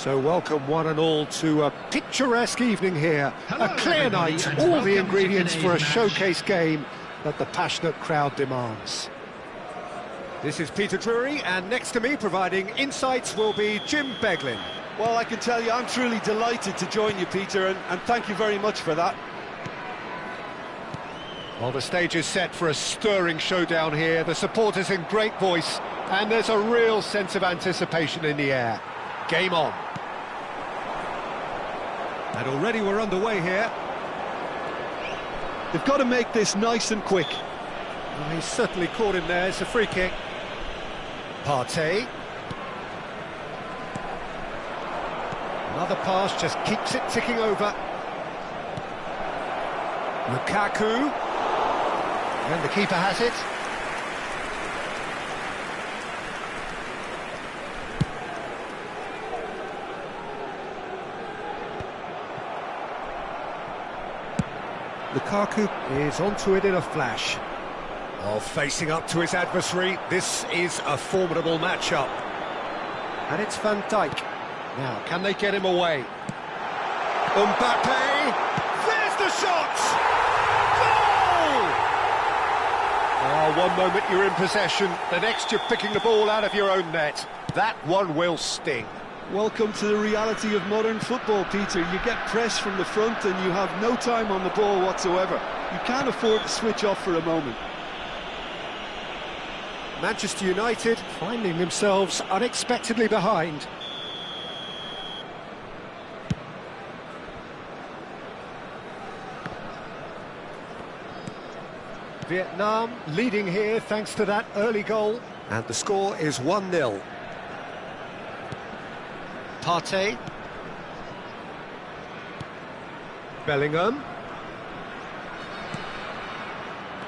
So welcome one and all to a picturesque evening here. Hello, a clear night, all the ingredients for a showcase game that the passionate crowd demands. This is Peter Drury, and next to me providing insights will be Jim Beglin. Well, I can tell you I'm truly delighted to join you, Peter, and thank you very much for that. Well, the stage is set for a stirring showdown here. The supporters in great voice, and there's a real sense of anticipation in the air. Game on. And already we're underway here. They've got to make this nice and quick. Well, he's certainly caught him there. It's a free kick. Partey. Another pass just keeps it ticking over. Lukaku. And the keeper has it. Lukaku is onto it in a flash. While facing up to his adversary, this is a formidable matchup. And it's Van Dijk. Now, can they get him away? Mbappe! There's the shot! Goal! Oh, one moment you're in possession, the next you're picking the ball out of your own net. That one will sting. Welcome to the reality of modern football, Peter. You get pressed from the front and you have no time on the ball whatsoever. You can't afford to switch off for a moment. Manchester United finding themselves unexpectedly behind. Vietnam leading here thanks to that early goal. And the score is 1-0. Partey. Bellingham.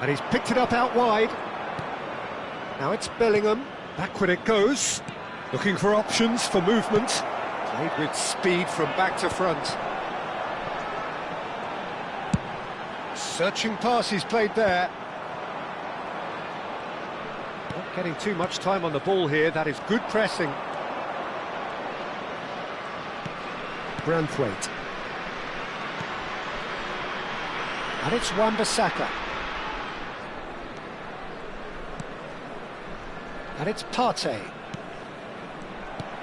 And he's picked it up out wide. Now it's Bellingham. Backward it goes. Looking for options for movement. Played with speed from back to front. Searching pass he's played there. Not getting too much time on the ball here. That is good pressing. Branthwaite. And it's Wan-Bissaka. And it's Partey.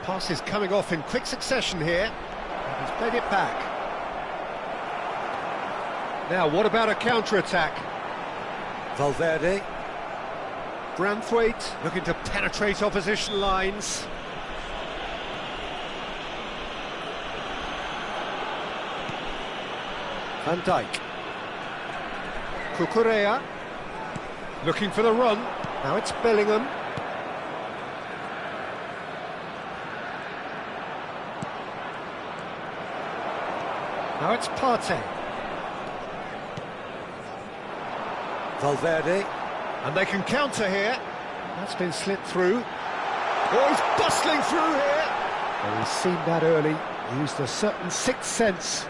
Pass is coming off in quick succession here. And he's played it back. Now, what about a counter-attack? Valverde. Branthwaite looking to penetrate opposition lines. Van Dijk. Cucurella. Looking for the run. Now it's Bellingham. Now it's Partey. Valverde. And they can counter here. That's been slipped through. Oh, he's bustling through here. Well, he's seen that early. Used a certain sixth sense.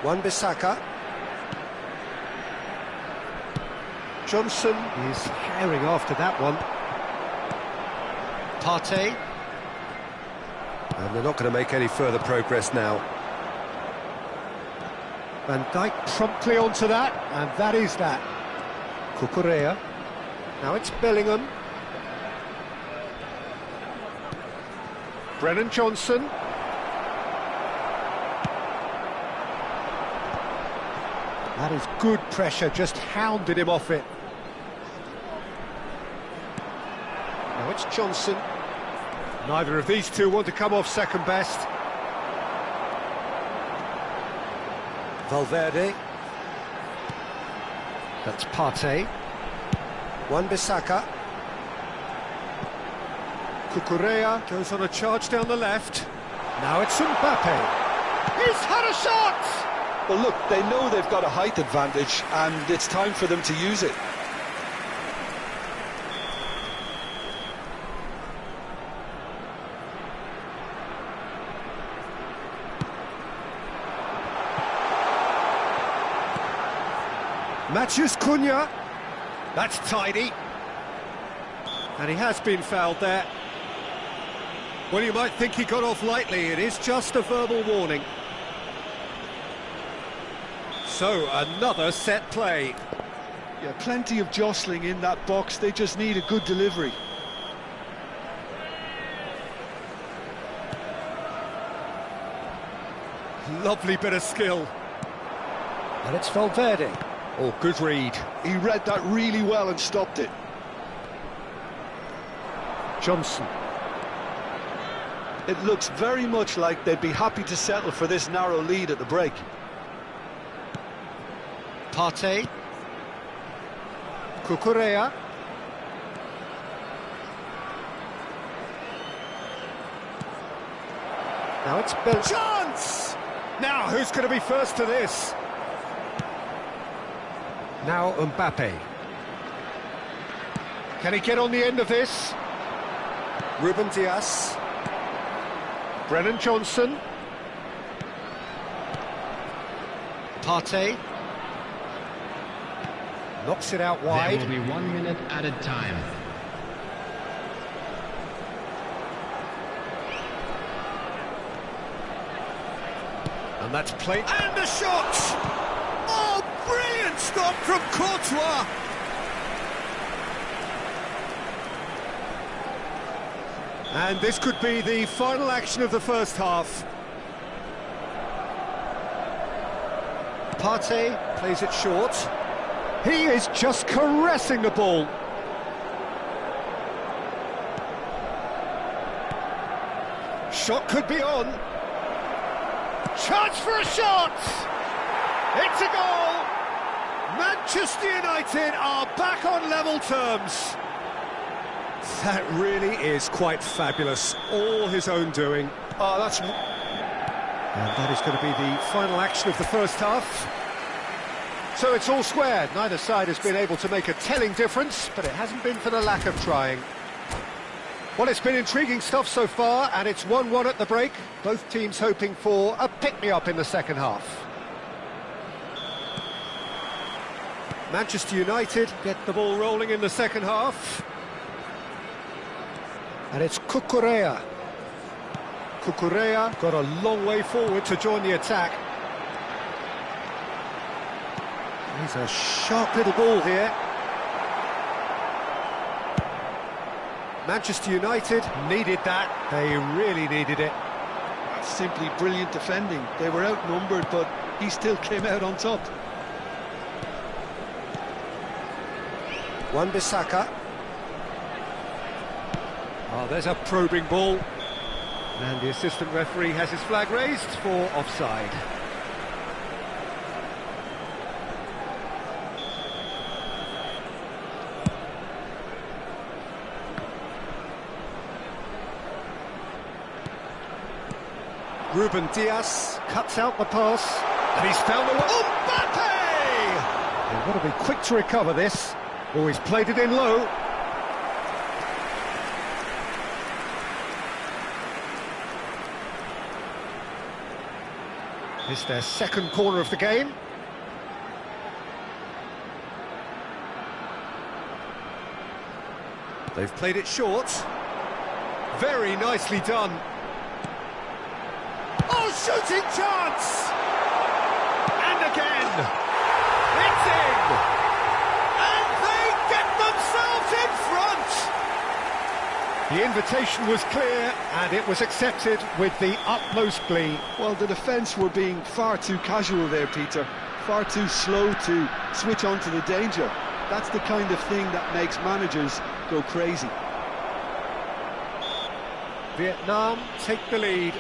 Wan-Bissaka. Johnson is herring after that one. Partey. And they're not going to make any further progress now. Van Dijk promptly onto that, and that is that. Cucurella. Now it's Bellingham. Brennan Johnson. That is good pressure, just hounded him off it. Now it's Johnson. Neither of these two want to come off second best. Valverde. That's Partey. Wan-Bissaka. Cucurella goes on a charge down the left. Now it's Mbappe. He's had a shot! Well, look, they know they've got a height advantage, and it's time for them to use it. Matheus Cunha. That's tidy. And he has been fouled there. Well, you might think he got off lightly. It is just a verbal warning. So, another set play. Yeah, plenty of jostling in that box. They just need a good delivery. Lovely bit of skill. And it's Valverde. Oh, good read. He read that really well and stopped it. Johnson. It looks very much like they'd be happy to settle for this narrow lead at the break. Partey. Cucurella. Now it's Bell. Chance! Now, who's going to be first to this? Now Mbappe. Can he get on the end of this? Ruben Dias. Brennan Johnson. Partey. Knocks it out wide. There will be 1 minute added time. And that's played. And the shot! Oh, brilliant stop from Courtois! And this could be the final action of the first half. Partey plays it short. He is just caressing the ball. Shot could be on. Chance for a shot! It's a goal! Manchester United are back on level terms. That really is quite fabulous. All his own doing. Oh, that's... And that is going to be the final action of the first half. So it's all squared. Neither side has been able to make a telling difference, but it hasn't been for the lack of trying. Well, it's been intriguing stuff so far, and it's 1-1 at the break. Both teams hoping for a pick-me-up in the second half. Manchester United get the ball rolling in the second half. And it's Cucurella. Cucurella got a long way forward to join the attack. He's a sharp little ball here. Manchester United needed that. They really needed it. That's simply brilliant defending. They were outnumbered, but he still came out on top. Wan-Bissaka. Oh, there's a probing ball. And the assistant referee has his flag raised for offside. Ruben Dias cuts out the pass, and he's found the one. Mbappe! They've got to be quick to recover this. Oh, he's played it in low. It's their second corner of the game. They've played it short. Very nicely done. Oh, shooting chance! And again! It's in! And they get themselves in front! The The invitation was clear, and it was accepted with the utmost glee. Well, the defence were being far too casual there, Peter. Far too slow to switch on to the danger. That's the kind of thing that makes managers go crazy. Vietnam take the lead.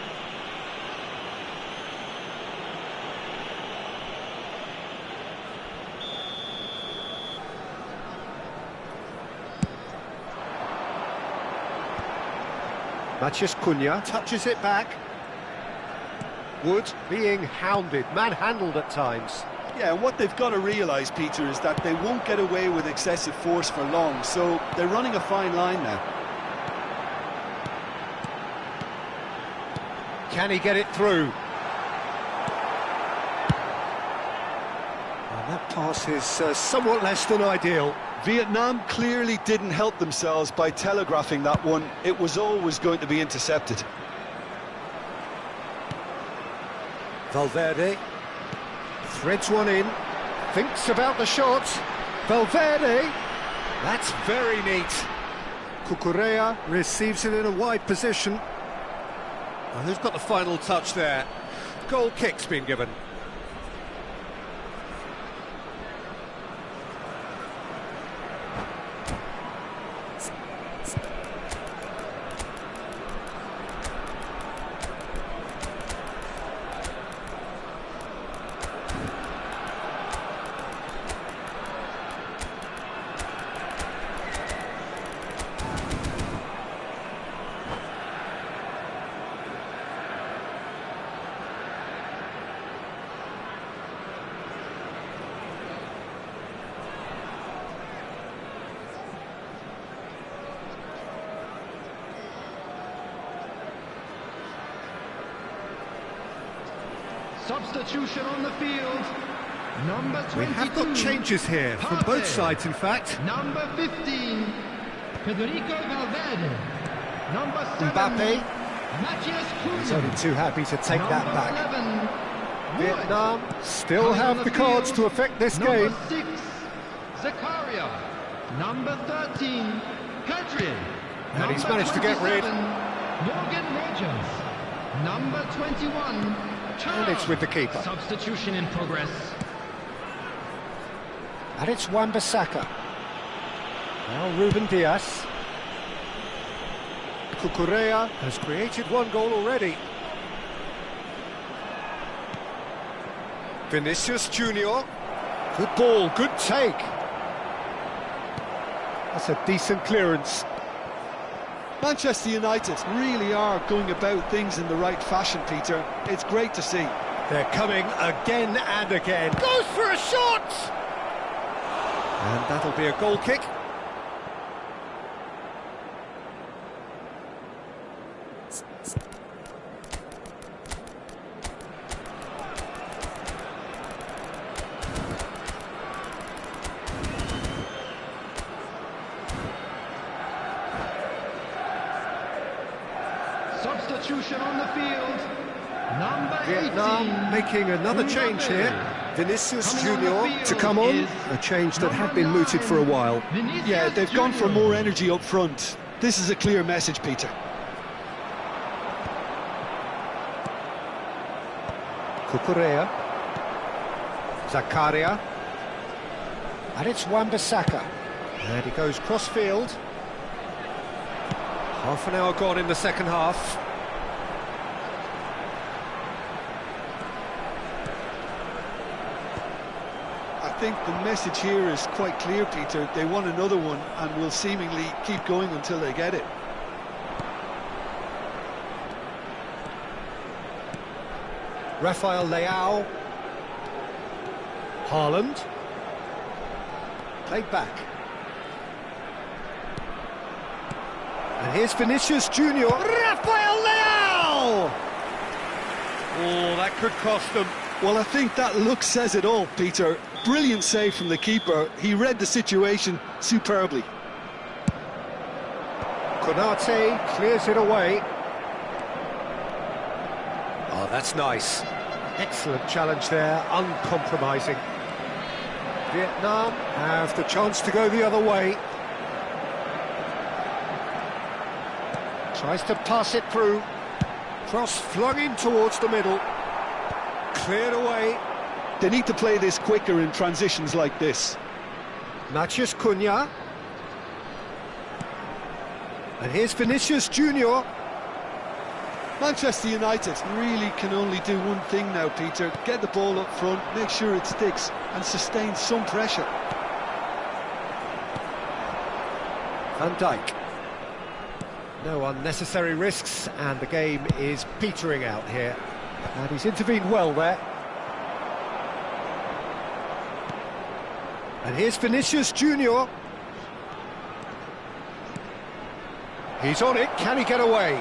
Maciej Cunha touches it back. Wood being hounded, manhandled at times. Yeah, and what they've got to realise, Peter, is that they won't get away with excessive force for long, so they're running a fine line now. Can he get it through? And that pass is somewhat less than ideal. Vietnam clearly didn't help themselves by telegraphing that one. It was always going to be intercepted. Valverde threads one in, thinks about the shot. Valverde, that's very neat. Cucurella receives it in a wide position. Well, who's got the final touch there? Goal kick's been given. Substitution on the field. Number 22. We have got changes here from both sides, in fact. Number 15, Federico Valverde. Number 7, Mbappe. Maciej Cunha. He's only too happy to take that back. 11, Vietnam still Coming have on the cards field, to affect this number game. 6, Zakaria. Number 13, Pedri. And he's Number managed to get rid. 27, Morgan Rogers. Number 21, And it's with the keeper. Substitution in progress. And it's Wan-Bissaka. Now Ruben Diaz. Cucurella has created one goal already. Vinicius Junior. Good ball, good take. That's a decent clearance. Manchester United really are going about things in the right fashion, Peter. It's great to see. They're coming again and again. Goes for a shot! And that'll be a goal kick. Substitution on the field. Number 18. Vietnam making another change here. Vinicius Junior to come on. A change that had been mooted for a while. Yeah, they've gone for more energy up front. This is a clear message, Peter. Cucurella. Zakaria. And it's Wan-Bissaka. And he goes cross-field. Half an hour gone in the second half. I think the message here is quite clear, Peter. They want another one and will seemingly keep going until they get it. Rafael Leao. Haaland. Played back. And here's Vinicius Junior. Rafael Leao! Oh, that could cost them. Well, I think that look says it all, Peter. Brilliant save from the keeper. He read the situation superbly. Konate clears it away. Oh, that's nice. Excellent challenge there, uncompromising. Vietnam have the chance to go the other way. Tries to pass it through. Cross flung in towards the middle. Cleared away. They need to play this quicker in transitions like this. Matheus Cunha. And here's Vinicius Junior. Manchester United really can only do one thing now, Peter. Get the ball up front, make sure it sticks, and sustain some pressure. Van Dijk. No unnecessary risks, and the game is petering out here. And he's intervened well there. And here's Vinicius Junior. He's on it, can he get away?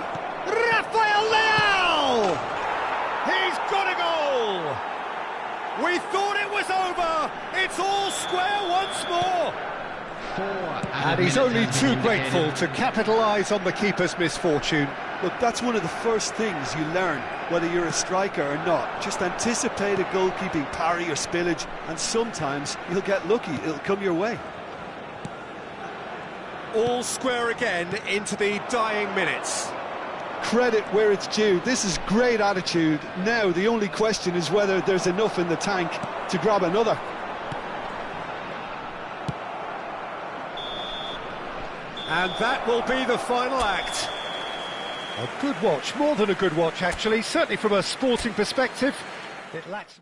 Rafael Leao! He's got a goal! We thought it was over, it's all square once more! And he's only too grateful to capitalise on the keeper's misfortune. Look, that's one of the first things you learn, whether you're a striker or not. Just anticipate a goalkeeping parry or spillage, and sometimes you'll get lucky, it'll come your way. All square again into the dying minutes. Credit where it's due, this is great attitude. Now the only question is whether there's enough in the tank to grab another. And that will be the final act. A good watch, more than a good watch actually, certainly from a sporting perspective. It lacks...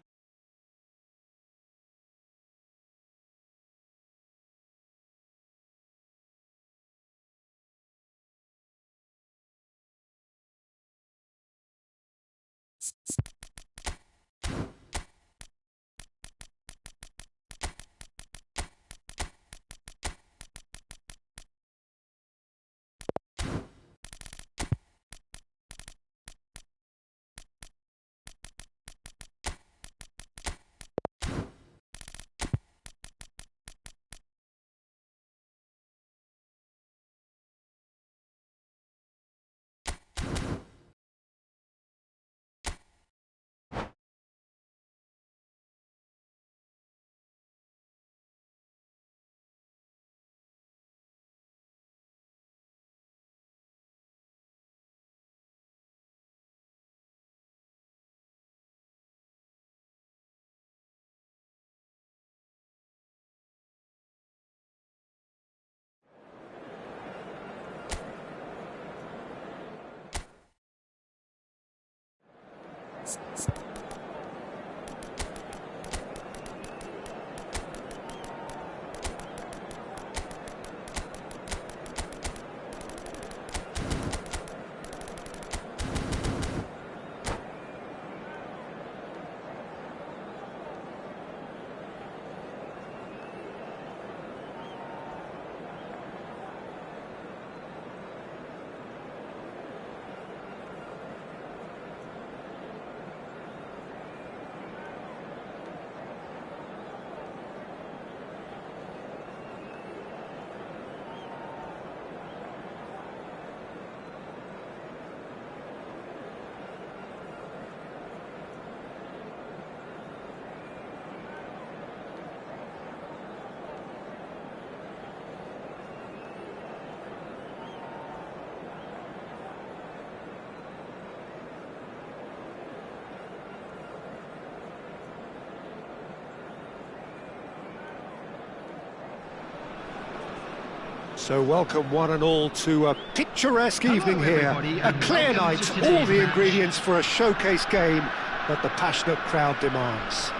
So welcome one and all to a picturesque evening here. A clear night, all the ingredients for a showcase game that the passionate crowd demands.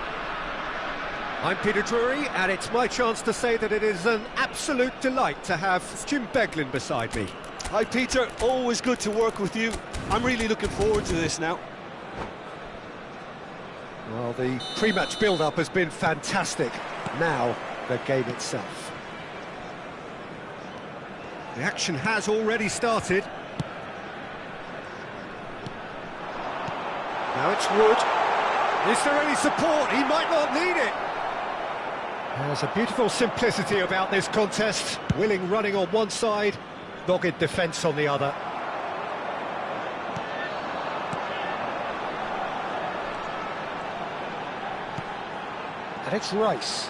I'm Peter Drury, and it's my chance to say that it is an absolute delight to have Jim Beglin beside me. Hi Peter, always good to work with you. I'm really looking forward to this now. Well, the pre-match build-up has been fantastic. Now, the game itself. The action has already started. Now it's Wood. Is there any support? He might not need it. There's a beautiful simplicity about this contest. Willing running on one side, dogged defence on the other. And it's Rice.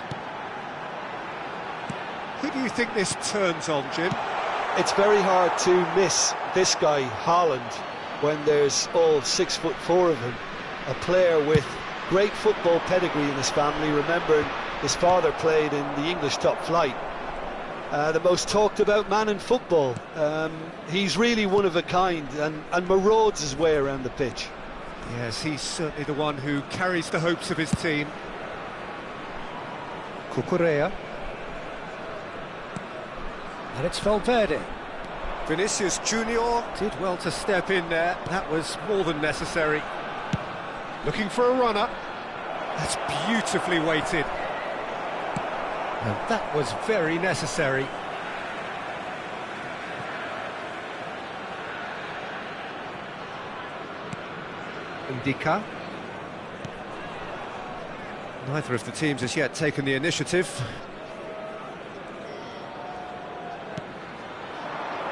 Who do you think this turns on, Jim? It's very hard to miss this guy, Haaland, when there's all 6'4" of him. A player with great football pedigree in his family. Remember, his father played in the English top flight. The most talked about man in football. He's really one of a kind and marauds his way around the pitch. Yes, he's certainly the one who carries the hopes of his team. Cucurella. And it's Valverde. Vinicius Junior did well to step in there. That was more than necessary. Looking for a runner. That's beautifully weighted. And that was very necessary. Indica. Neither of the teams has yet taken the initiative.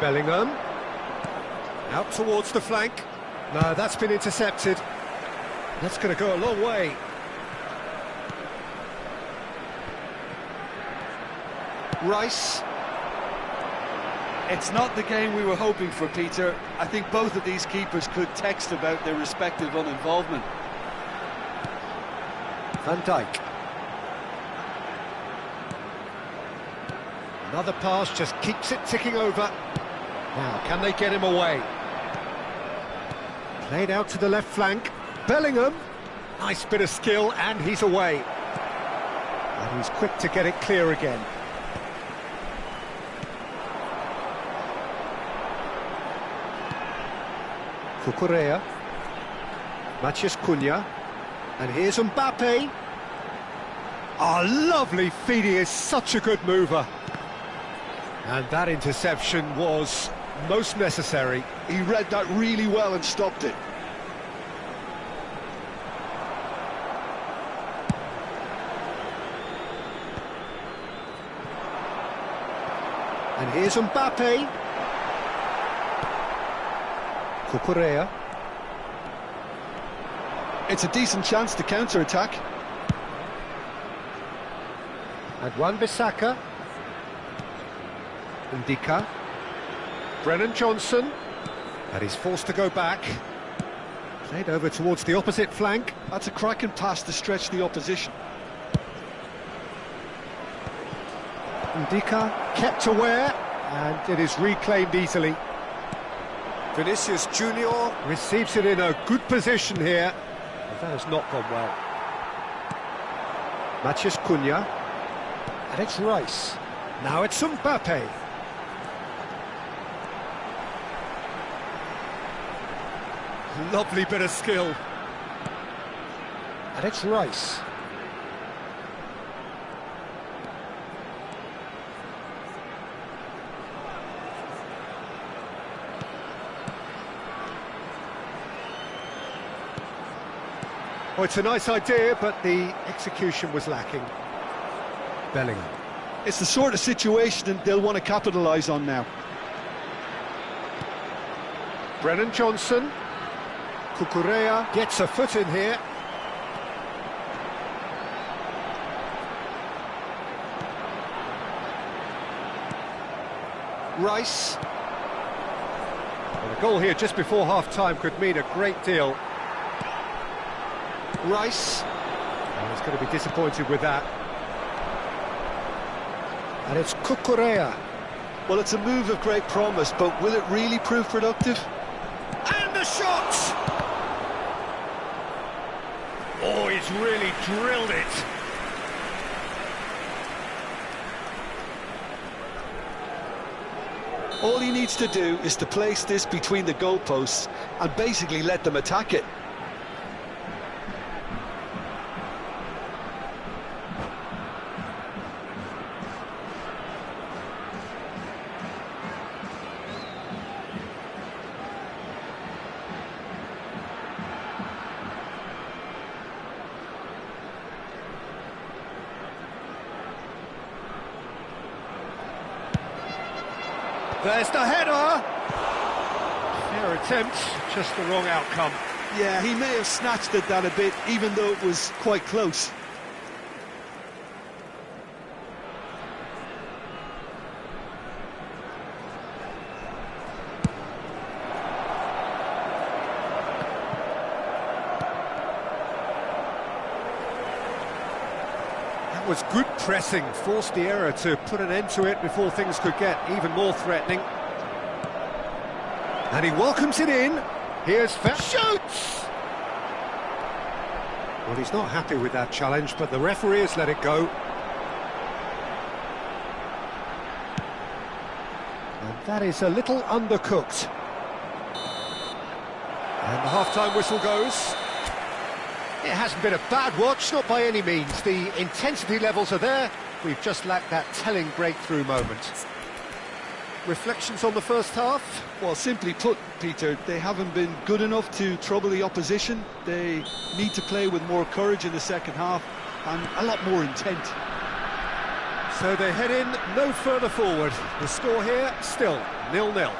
Bellingham. Out towards the flank. No, that's been intercepted. That's going to go a long way. Rice. It's not the game we were hoping for, Peter. I think both of these keepers could text about their respective uninvolvement. Van Dijk. Another pass just keeps it ticking over. Now, can they get him away? Played out to the left flank. Bellingham. Nice bit of skill, and he's away. And he's quick to get it clear again. Cucurella. Matheus Cunha. And here's Mbappe. Oh, lovely feed, he is such a good mover. And that interception was most necessary. He read that really well and stopped it. And here's Mbappe. Cucurella. It's a decent chance to counter-attack. And Wan-Bissaka. Indica. Brennan Johnson. And he's forced to go back. Played over towards the opposite flank. That's a cracking pass to stretch the opposition. Indica kept aware, and it is reclaimed easily. Vinicius Junior receives it in a good position here. But that has not gone well. Matheus Cunha. And it's Rice. Now it's Mbappe. Lovely bit of skill. And it's Rice. Well, it's a nice idea, but the execution was lacking. Bellingham. It's the sort of situation they'll want to capitalise on now. Brennan Johnson. Cucurella gets a foot in here. Rice. Well, a goal here just before half-time could mean a great deal. Rice. Oh, he's going to be disappointed with that. And it's Cucurella. Well, it's a move of great promise, but will it really prove productive? And the shot! Oh, he's really drilled it. All he needs to do is to place this between the goalposts and basically let them attack it. There's the header! Fair attempt, just the wrong outcome. Yeah, he may have snatched at that a bit, even though it was quite close. That was good pressing, forced the error to put an end to it before things could get even more threatening. And he welcomes it in. Here's shoots! Well, he's not happy with that challenge, but the referee has let it go. And that is a little undercooked. And the half-time whistle goes. It hasn't been a bad watch, not by any means. The intensity levels are there. We've just lacked that telling breakthrough moment. Reflections on the first half? Well, simply put, Peter, they haven't been good enough to trouble the opposition. They need to play with more courage in the second half and a lot more intent. So they head in no further forward. The score here, still 0-0.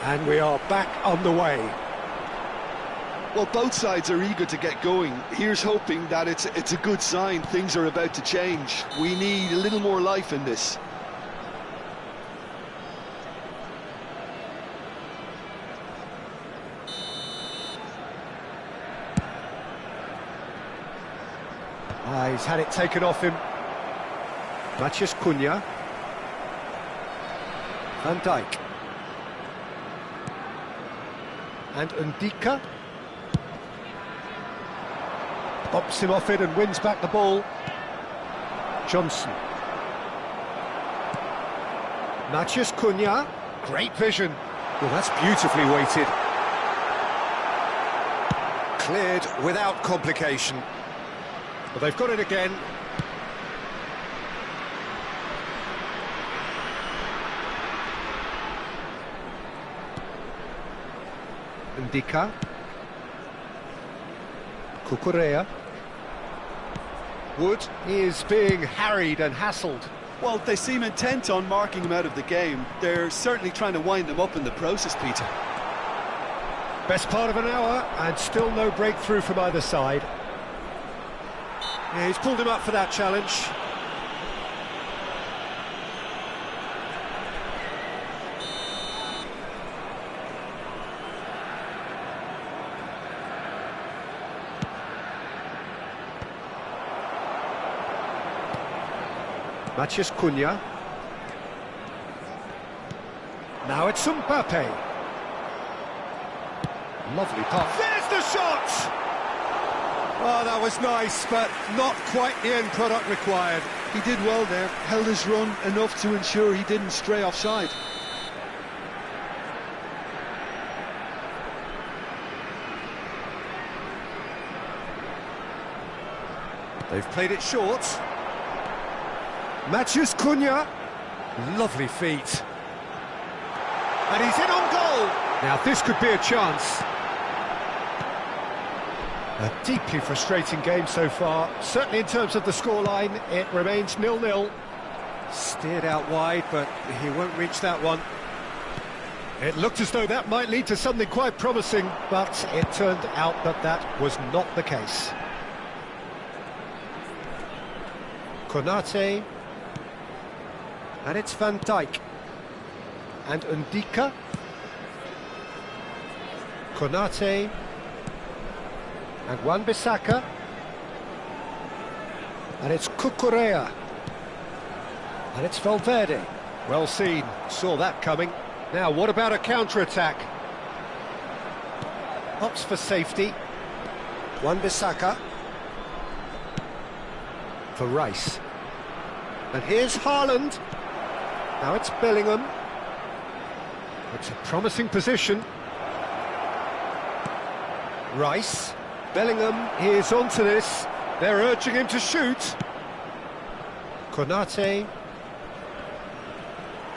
And we are back underway. Well, both sides are eager to get going. Here's hoping that it's a good sign. Things are about to change. We need a little more life in this. He's had it taken off him. Matthias Cunha. Van Dijk. And Ndika. Bops him off it and wins back the ball. Johnson. Matthias Cunha. Great vision. Well, that's beautifully weighted. Cleared without complication. But they've got it again. Ndika. Cucurella. Wood is being harried and hassled. Well, they seem intent on marking him out of the game. They're certainly trying to wind him up in the process, Peter. Best part of an hour, and still no breakthrough from either side. Yeah, he's pulled him up for that challenge. Matthias Cunha. Now it's Mbappe. Lovely pass. There's the shot! Oh, that was nice, but not quite the end product required. He did well there, held his run enough to ensure he didn't stray offside. They've played it short. Matthias Cunha. Lovely feet. And he's in on goal. Now this could be a chance. A deeply frustrating game so far. Certainly in terms of the scoreline, it remains 0-0. Steered out wide, but he won't reach that one. It looked as though that might lead to something quite promising, but it turned out that that was not the case. Konate. And it's Van Dijk. And Ndika. Konate. And Wan-Bissaka. And it's Cucurella. And it's Valverde. Well seen, saw that coming. Now, what about a counter-attack? Opts for safety. Wan-Bissaka. For Rice. And here's Haaland. Now it's Bellingham. It's a promising position. Rice. Bellingham is onto this. They're urging him to shoot. Konate.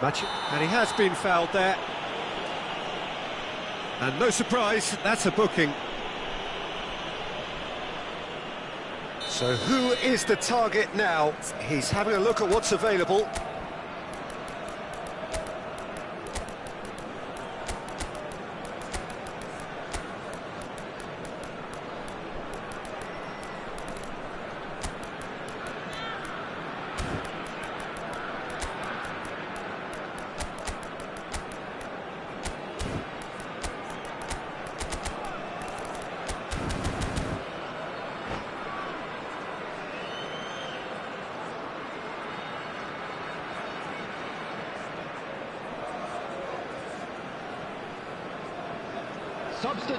And he has been fouled there. And no surprise, that's a booking. So who is the target now? He's having a look at what's available.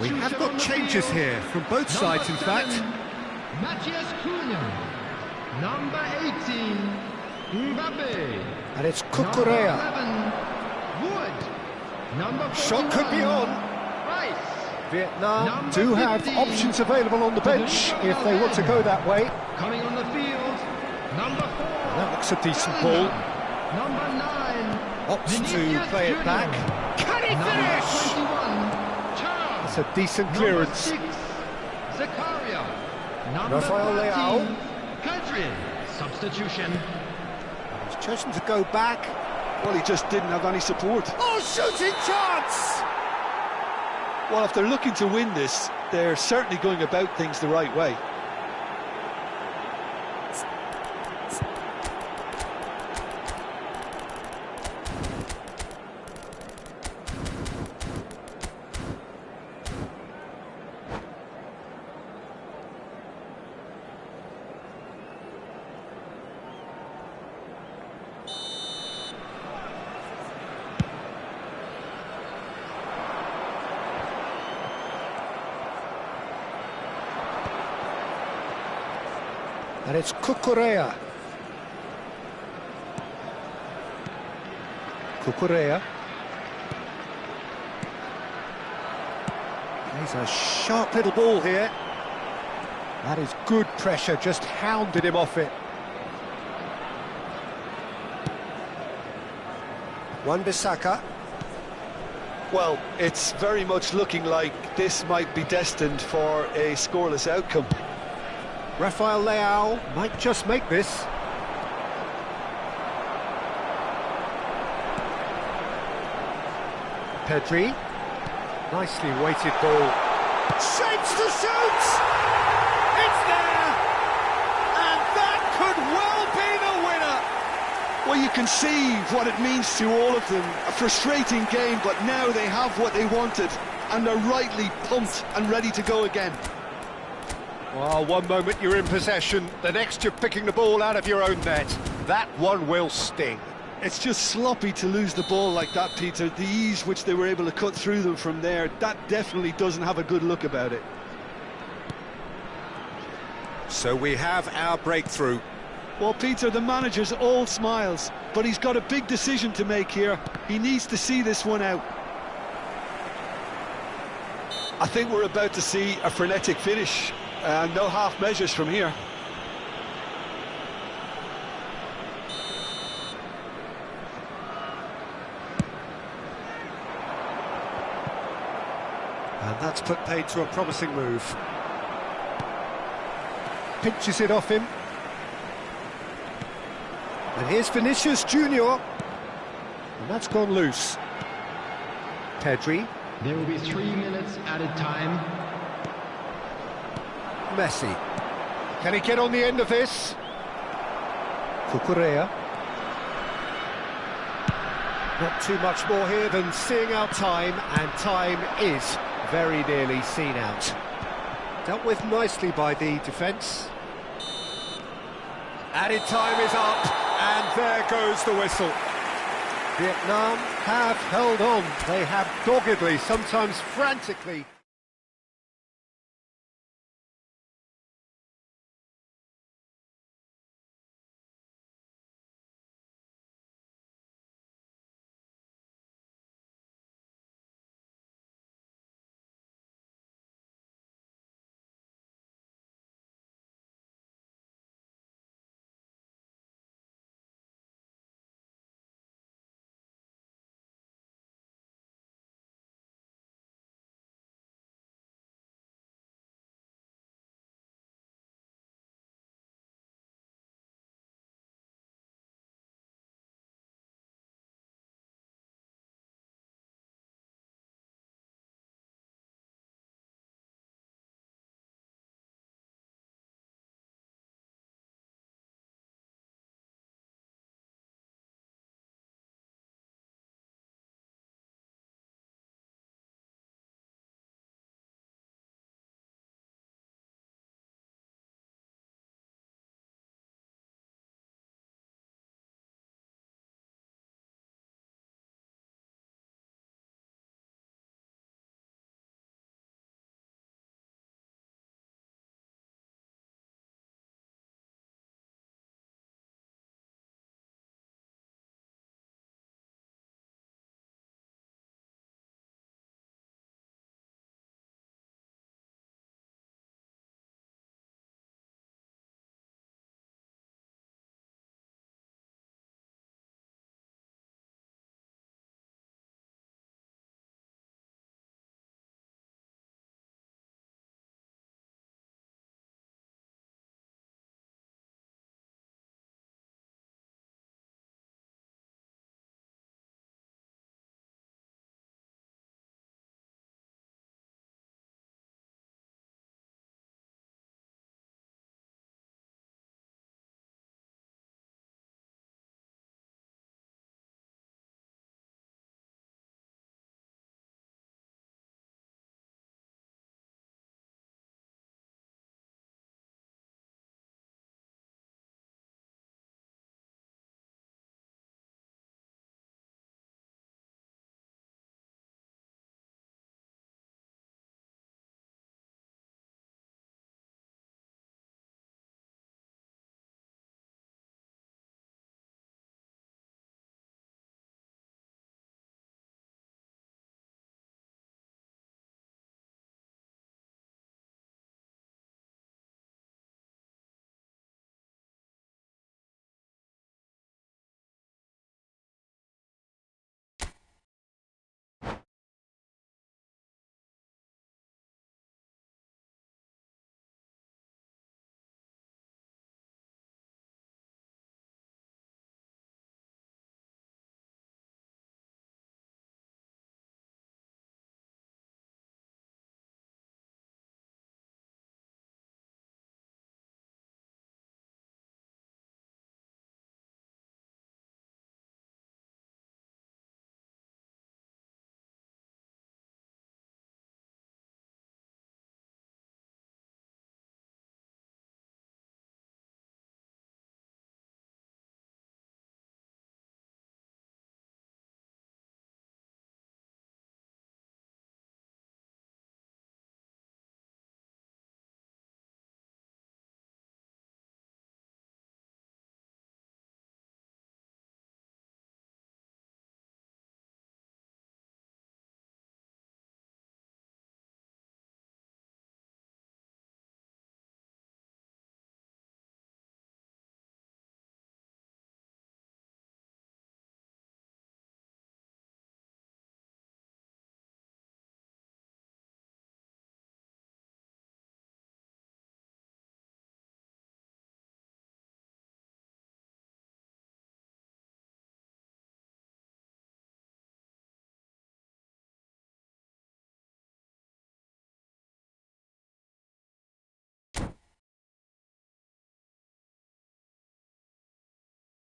We have got changes here from both sides, in fact. Matthias Cunha. Number 18, Mbappe. And it's Cucurella. Wood. Number 41, Shot could be on. Rice. Vietnam Number do have 15, options available on the bench if they want to go that way. Coming on the field, number 4. That looks a decent ball. Number 9. Opts to Vinicius play it Junior. back. Can he Number finish? 21, Charles. It's a decent Number clearance. 6, Zakaria. Number Rafael 13, Leao. Kadri. Substitution. He's chosen to go back. Well, he just didn't have any support. Oh, shooting chance! Well, if they're looking to win this, they're certainly going about things the right way. And it's Cucurella. Cucurella. Plays a sharp little ball here. That is good pressure, just hounded him off it. Wan-Bissaka. Well, it's very much looking like this might be destined for a scoreless outcome. Rafael Leao might just make this. Pedri. Nicely weighted ball. Shapes to shoot! It's there! And that could well be the winner! Well, you can see what it means to all of them. A frustrating game, but now they have what they wanted, and they're rightly pumped and ready to go again. Well, one moment you're in possession, the next you're picking the ball out of your own net. That one will sting. It's just sloppy to lose the ball like that, Peter. The ease which they were able to cut through them from there, that definitely doesn't have a good look about it. So we have our breakthrough. Well, Peter, the manager's all smiles, but he's got a big decision to make here. He needs to see this one out. I think we're about to see a frenetic finish. No half measures from here. And that's put paid to a promising move. Pinches it off him. And here's Vinicius Junior. And that's gone loose. Pedri. There will be 3 minutes added time. Messi. Can he get on the end of this? Cucurella. Not too much more here than seeing out time, and time is very nearly seen out. Dealt with nicely by the defence. Added time is up, and there goes the whistle. Vietnam have held on. They have doggedly, sometimes frantically,